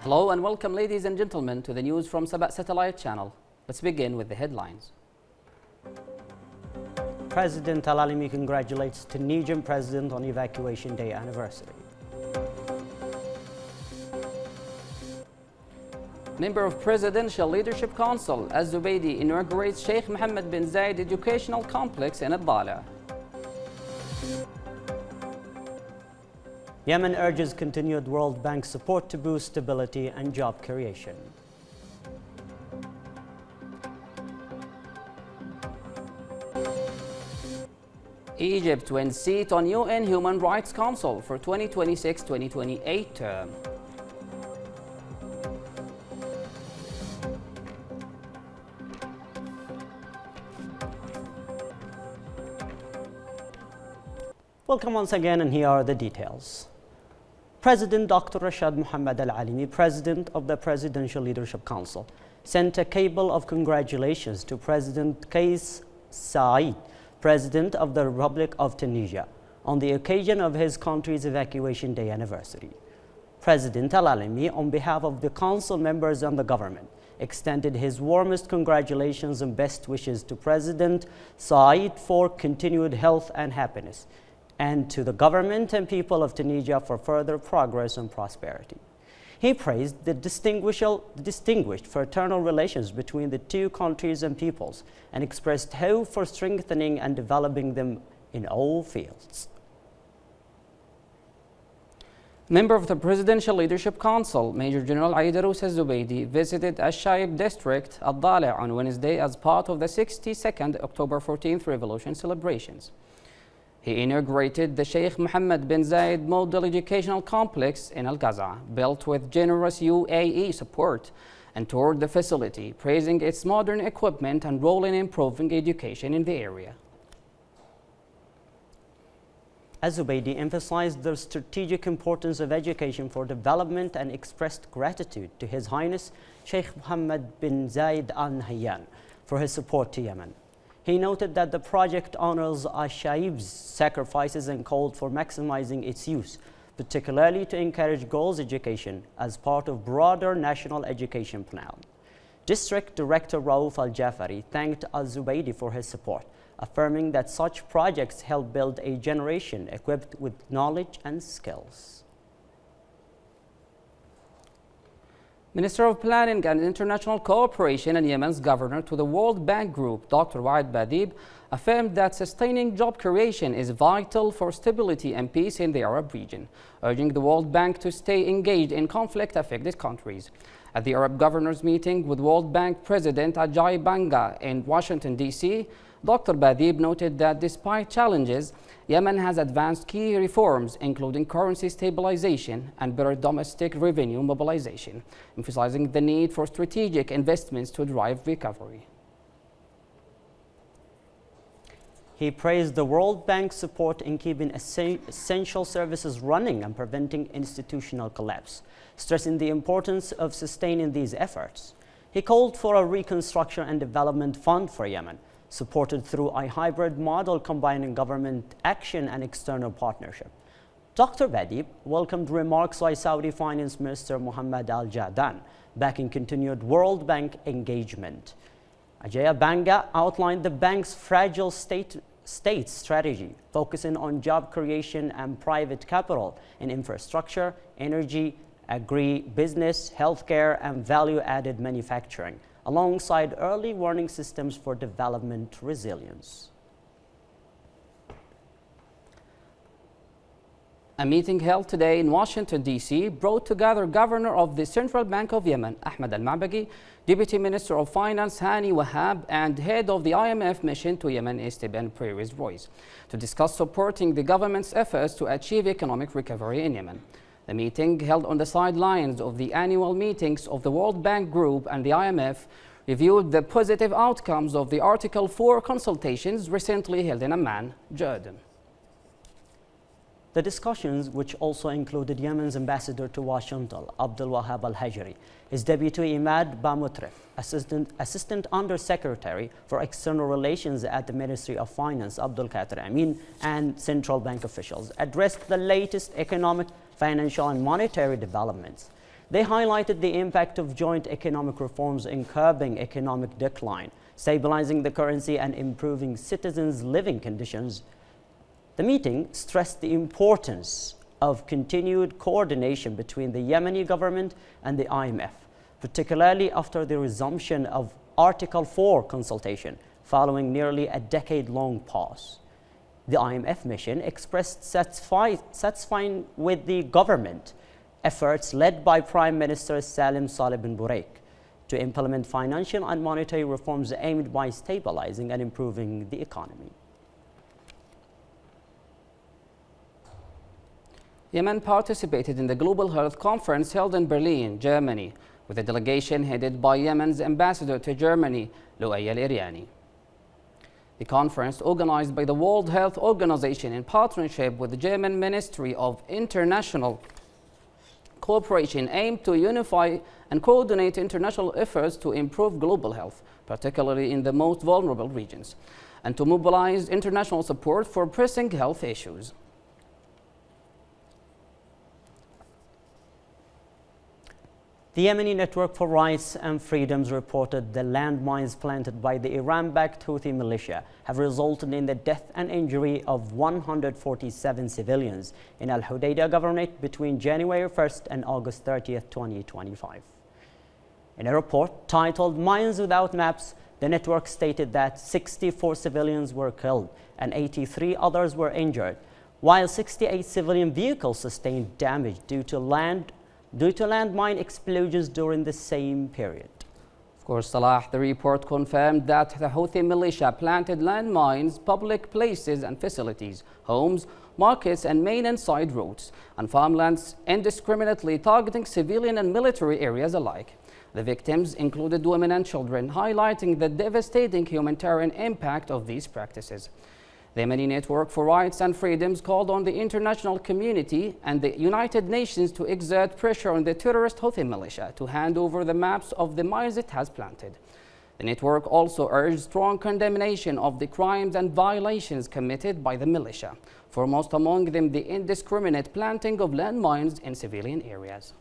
Hello and welcome, ladies and gentlemen, to the news from Saba Satellite Channel. Let's begin with the headlines. President Al-Alimi congratulates Tunisian president on Evacuation Day anniversary. Member of Presidential Leadership Council, Az-Zubaydi inaugurates Sheikh Mohammed bin Zayed Educational Complex in Al-Dala. Yemen urges continued World Bank support to boost stability and job creation. Egypt wins seat on UN Human Rights Council for 2026-2028 term. Welcome once again, and here are the details. President Dr. Rashad Mohammed Al-Alimi, President of the Presidential Leadership Council, sent a cable of congratulations to President Kais Saied, President of the Republic of Tunisia, on the occasion of his country's Evacuation Day anniversary. President Al-Alimi, on behalf of the Council members and the government, extended his warmest congratulations and best wishes to President Saied for continued health and happiness, and to the government and people of Tunisia for further progress and prosperity. He praised the distinguished fraternal relations between the two countries and peoples and expressed hope for strengthening and developing them in all fields. Member of the Presidential Leadership Council, Major General Aidarous Az-Zubaydi, visited Al-Shaib district, Al-Dala, on Wednesday as part of the 62nd October 14th Revolution celebrations. He inaugurated the Sheikh Mohammed bin Zayed Model Educational Complex in Al-Gaza, built with generous UAE support, and toured the facility, praising its modern equipment and role in improving education in the area. Az-Zubaydi emphasized the strategic importance of education for development and expressed gratitude to His Highness Sheikh Mohammed bin Zayed Al Nahyan for his support to Yemen. He noted that the project honors Al-Shaib's sacrifices and called for maximizing its use, particularly to encourage girls' education as part of broader national education plan. District Director Rauf Al-Jafari thanked Az-Zubaydi for his support, affirming that such projects help build a generation equipped with knowledge and skills. Minister of Planning and International Cooperation and Yemen's governor to the World Bank Group, Dr. Waad Badib, affirmed that sustaining job creation is vital for stability and peace in the Arab region, urging the World Bank to stay engaged in conflict-affected countries. At the Arab Governors meeting with World Bank President Ajay Banga in Washington, D.C., Dr. Badib noted that despite challenges, Yemen has advanced key reforms, including currency stabilization and better domestic revenue mobilization, emphasizing the need for strategic investments to drive recovery. He praised the World Bank's support in keeping essential services running and preventing institutional collapse, stressing the importance of sustaining these efforts. He called for a reconstruction and development fund for Yemen, supported through a hybrid model combining government action and external partnership. Dr. Badib welcomed remarks by Saudi Finance Minister Mohammed Al-Jadaan, backing continued World Bank engagement. Ajay Banga outlined the bank's fragile state strategy, focusing on job creation and private capital in infrastructure, energy, agri-business, healthcare, and value-added manufacturing, alongside early warning systems for development resilience. A meeting held today in Washington, D.C. brought together Governor of the Central Bank of Yemen, Ahmed Al-Mabaghi, Deputy Minister of Finance, Hani Wahab, and Head of the IMF mission to Yemen, Esteban Perez-Royce, to discuss supporting the government's efforts to achieve economic recovery in Yemen. The meeting, held on the sidelines of the annual meetings of the World Bank Group and the IMF, reviewed the positive outcomes of the Article 4 consultations recently held in Amman, Jordan. The discussions, which also included Yemen's ambassador to Washington, Abdul Wahab Al-Hajri, his deputy Imad Bamutref, assistant Undersecretary for External Relations at the Ministry of Finance, Abdul Qadir Amin, and central bank officials, addressed the latest economic, financial, and monetary developments. They highlighted the impact of joint economic reforms in curbing economic decline, stabilizing the currency and improving citizens' living conditions. The meeting stressed the importance of continued coordination between the Yemeni government and the IMF, particularly after the resumption of Article 4 consultation following nearly a decade-long pause. The IMF mission expressed satisfaction with the government efforts led by Prime Minister Salim Saleh bin Buraik to implement financial and monetary reforms aimed by stabilizing and improving the economy. Yemen participated in the Global Health Conference held in Berlin, Germany, with a delegation headed by Yemen's ambassador to Germany, Lu'ay al-Iriani. The conference, organized by the World Health Organization in partnership with the German Ministry of International Cooperation, aimed to unify and coordinate international efforts to improve global health, particularly in the most vulnerable regions, and to mobilize international support for pressing health issues. The Yemeni Network for Rights and Freedoms reported the landmines planted by the Iran-backed Houthi militia have resulted in the death and injury of 147 civilians in Al Hudaydah Governorate between January 1st and August 30th, 2025. In a report titled Mines Without Maps, the network stated that 64 civilians were killed and 83 others were injured, while 68 civilian vehicles sustained damage due to landmine explosions during the same period. Of course, Salah, the report confirmed that the Houthi militia planted landmines, public places and facilities, homes, markets and main and side roads, and farmlands, indiscriminately targeting civilian and military areas alike. The victims included women and children, highlighting the devastating humanitarian impact of these practices. The Yemeni Network for Rights and Freedoms called on the international community and the United Nations to exert pressure on the terrorist Houthi militia to hand over the maps of the mines it has planted. The network also urged strong condemnation of the crimes and violations committed by the militia, foremost among them the indiscriminate planting of landmines in civilian areas.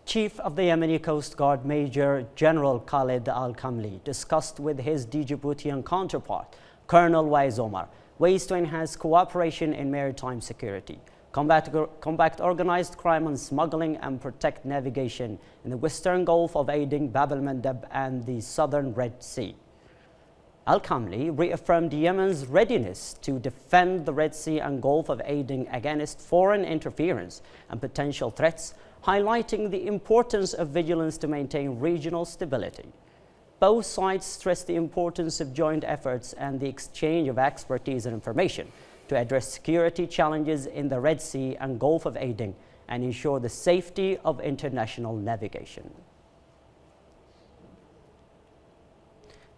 Chief of the Yemeni Coast Guard Major General Khalid Al-Kamli discussed with his Djiboutian counterpart, Colonel Wais Omar, ways to enhance cooperation in maritime security, combat organized crime and smuggling, and protect navigation in the Western Gulf of Aden, Bab el-Mandeb, and the Southern Red Sea. Al-Kamli reaffirmed Yemen's readiness to defend the Red Sea and Gulf of Aden against foreign interference and potential threats, highlighting the importance of vigilance to maintain regional stability. Both sides stressed the importance of joint efforts and the exchange of expertise and information to address security challenges in the Red Sea and Gulf of Aden and ensure the safety of international navigation.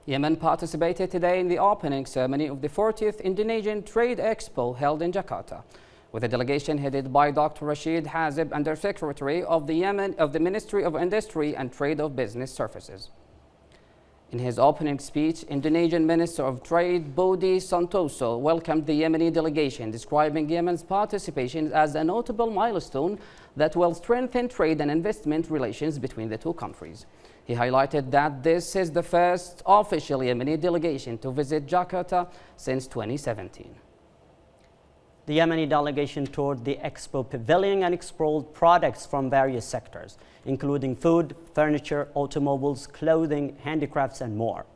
Yemen participated today in the opening ceremony of the 40th Indonesian Trade Expo held in Jakarta, with a delegation headed by Dr. Rashid Hazib, Undersecretary of the Ministry of Industry and Trade of Business Services. In his opening speech, Indonesian Minister of Trade Budi Santoso welcomed the Yemeni delegation, describing Yemen's participation as a notable milestone that will strengthen trade and investment relations between the two countries. He highlighted that this is the first official Yemeni delegation to visit Jakarta since 2017. The Yemeni delegation toured the Expo Pavilion and explored products from various sectors, including food, furniture, automobiles, clothing, handicrafts, and more.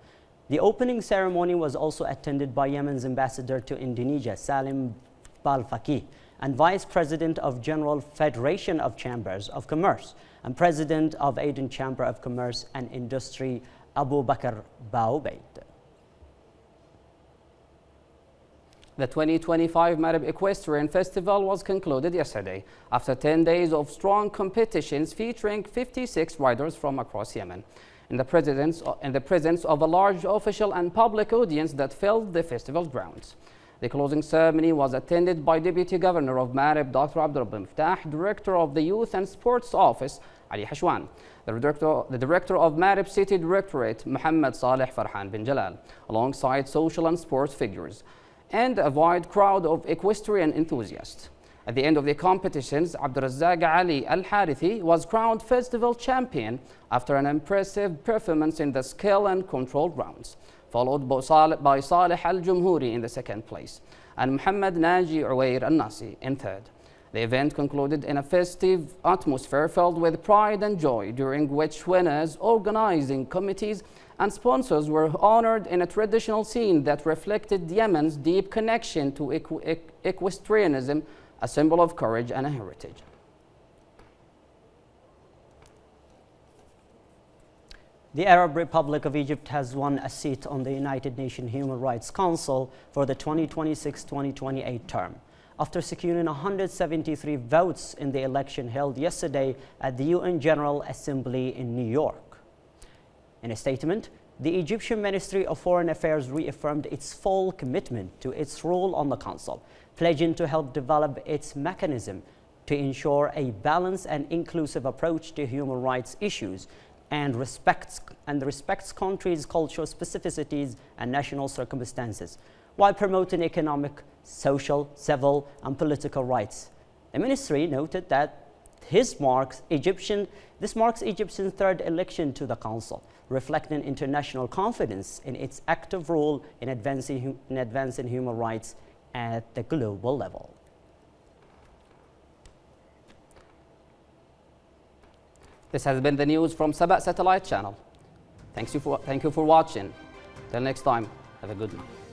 The opening ceremony was also attended by Yemen's ambassador to Indonesia, Salim Balfaqih, and Vice President of General Federation of Chambers of Commerce and President of Aden Chamber of Commerce and Industry, Abu Bakr Baobaid. The 2025 Marib Equestrian Festival was concluded yesterday after 10 days of strong competitions featuring 56 riders from across Yemen, in the presence of a large official and public audience that filled the festival grounds. The closing ceremony was attended by Deputy Governor of Marib, Dr. Abdurrabbi Miftah, Director of the Youth and Sports Office, Ali Hashwan, the Director of Marib City Directorate, Muhammad Saleh Farhan bin Jalal, alongside social and sports figures, and a wide crowd of equestrian enthusiasts. At the end of the competitions, Abdurrazzaq Ali Al-Harithi was crowned festival champion after an impressive performance in the skill and control rounds, followed by Saleh Al-Jumhuri in the second place and Muhammad Naji Uwair Al-Nasi in third. The event concluded in a festive atmosphere filled with pride and joy, during which winners, organizing committees and sponsors were honored in a traditional scene that reflected Yemen's deep connection to equestrianism, a symbol of courage and a heritage. The Arab Republic of Egypt has won a seat on the United Nations Human Rights Council for the 2026-2028 term, after securing 173 votes in the election held yesterday at the UN General Assembly in New York. In a statement, the Egyptian Ministry of Foreign Affairs reaffirmed its full commitment to its role on the Council, pledging to help develop its mechanism to ensure a balanced and inclusive approach to human rights issues and respects countries' cultural specificities and national circumstances, while promoting economic, social, civil, and political rights. The ministry noted that this marks Egyptian third election to the Council, reflecting international confidence in its active role in advancing human rights at the global level. This has been the news from Saba Satellite Channel. Thank you for watching. Till next time, have a good night.